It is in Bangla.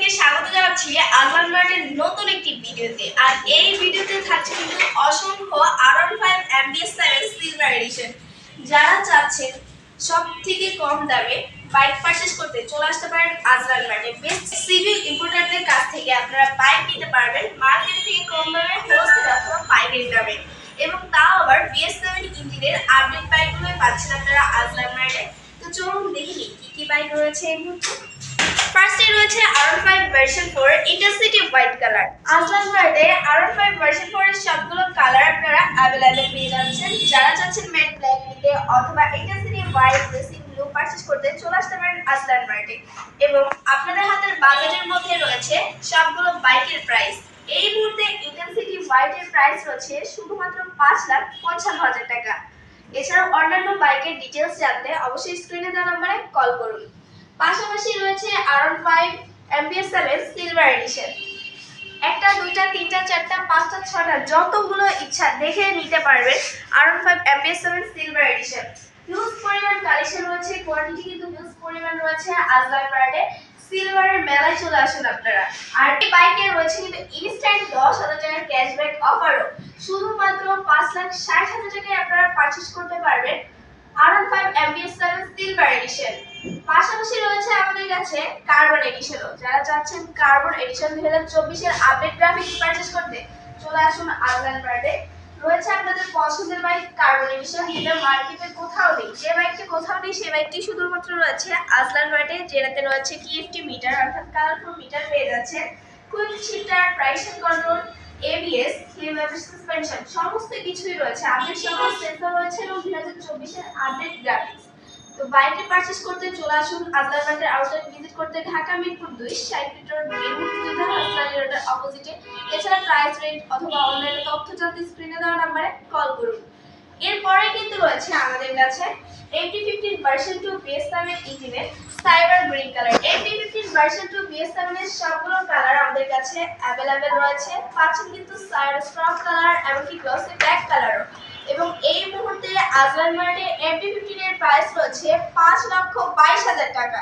সবাইকে স্বাগত জানাচ্ছি আজলান মার্টের নতুন একটি ভিডিওতে। আর এই ভিডিওতে থাকছে কিন্তু অসংখ্য R15 MBS7 সিলভার এডিশন। যারা চাচ্ছেন সব থেকে কম দামে বাইক পারচেজ করতে চলে আসতে পারেন আজলান মার্টে। বেস্ট সিভিল ইম্পোর্টারদের কাছ থেকে আপনারা বাইক নিতে পারবেন মার্কেট থেকে কম দামে, হোলসেল অথবা পাইকারি দামে, এবং তাও আবার BS7 ইঞ্জিনের আপডেট বাইকগুলোই পাচ্ছেন আপনারা আজলান মার্টে। তো চলুন দেখে নিই কি কি বাইক রয়েছে এই মুহূর্তে। ফার্স্টে রয়েছে R15 version 4 intercity white colour. Azlan মার্টে R15 ভার্সন 4 এর সবগুলো কালার আপনারা अवेलेबल পেয়ে যাচ্ছেন। যারা চাচ্ছেন ম্যাট ব্ল্যাক নিতে অথবা intercity white racing blue purchase করতে চলে আসতে পারেন আজলান মার্টে। এবং আপনাদের হাতের বাজেটের মধ্যে রয়েছে সবগুলো বাইকের প্রাইস। এই মুহূর্তে ইন্টারসিটি হোয়াইটের প্রাইস রয়েছে শুধুমাত্র 5,55,000 টাকা। এছাড়াও অন্যান্য বাইকের ডিটেইলস জানতে অবশ্যই স্ক্রিনে দেওয়া নম্বরে কল করুন। পাশাপাশি রয়েছে R15 MBS7 সিলভার এডিশন। একটা, দুইটা, তিনটা, চারটা, পাঁচটা, ছয়টা যতগুলো ইচ্ছা দেখে নিতে পারবেন R15 MBS7 silver addition. Huge পরিমাণ কালেকশন রয়েছে, কোয়ান্টিটি কিন্তু হিউজ পরিমাণ রয়েছে আজলান মার্টে। সিলভারের মেলায় চলে আসুন আপনারা। আর এই বাইকে রয়েছে কিন্তু ইনস্ট্যান্ট 10,000 টাকার ক্যাশব্যাক অফারও। শুধুমাত্র 5,60,000 টাকায় আপনারা পারচেজ করতে পারবেন R15 MBS7 সিলভার এডিশন। পাশাপাশি রয়েছে আমাদের কাছে কার্বন এডিশনও। যারা চাচ্ছেন কার্বন এডিশন 2024 এর আপডেট গ্রাফিক্স পারচেজ করতে চলে আসুন আজলান মার্টে। রয়েছে আপনাদের পছন্দের বাইক কার্বন এডিশন, যেটা মার্কেটে কোথাও নেই। যে বাইকটি কোথাও নেই সেই বাইকটি শুধুমাত্র রয়েছে আজলান মার্টে, যেটাতে রয়েছে TFT মিটার অর্থাৎ কালারফুল মিটার পেয়ে যাচ্ছে, quick shifter, traction control, ABS, liver suspension সমস্ত কিছুই রয়েছে। আপডেট সকল সেন্সর রয়েছে এবং 2024 এর আপডেট গ্রাফিক্স। তো বাইকে পারচেজ করতে চলে আসুন আজলান মার্টের আউটলেট ভিজিট করতে ঢাকা মিরপুর 2 60 ফিট রোড মুক্তিযোদ্ধা হাসপাতাল রোডের অপোজিটে। এছাড়া প্রাইস রেট অথবা অনলাইনে তথ্য জানতে স্ক্রিনে দেওয়া নম্বরে কল করুন। এরপরে কিন্তু রয়েছে আমাদের কাছে MT15 ভার্সন 2 BS7 ইঞ্জিনের cyber green colour. MT15 version 2 BS7 এর সবগুলো কালার আমাদের কাছে अवेलेबल রয়েছে। পাচ্ছেন কিন্তু স্ট্রক কালার এমনকি গ্লসি ব্ল্যাক কালারও। এবং এই মুহূর্তে আজলান মার্টে MT15 এর প্রাইস রয়েছে 5,22,000 টাকা।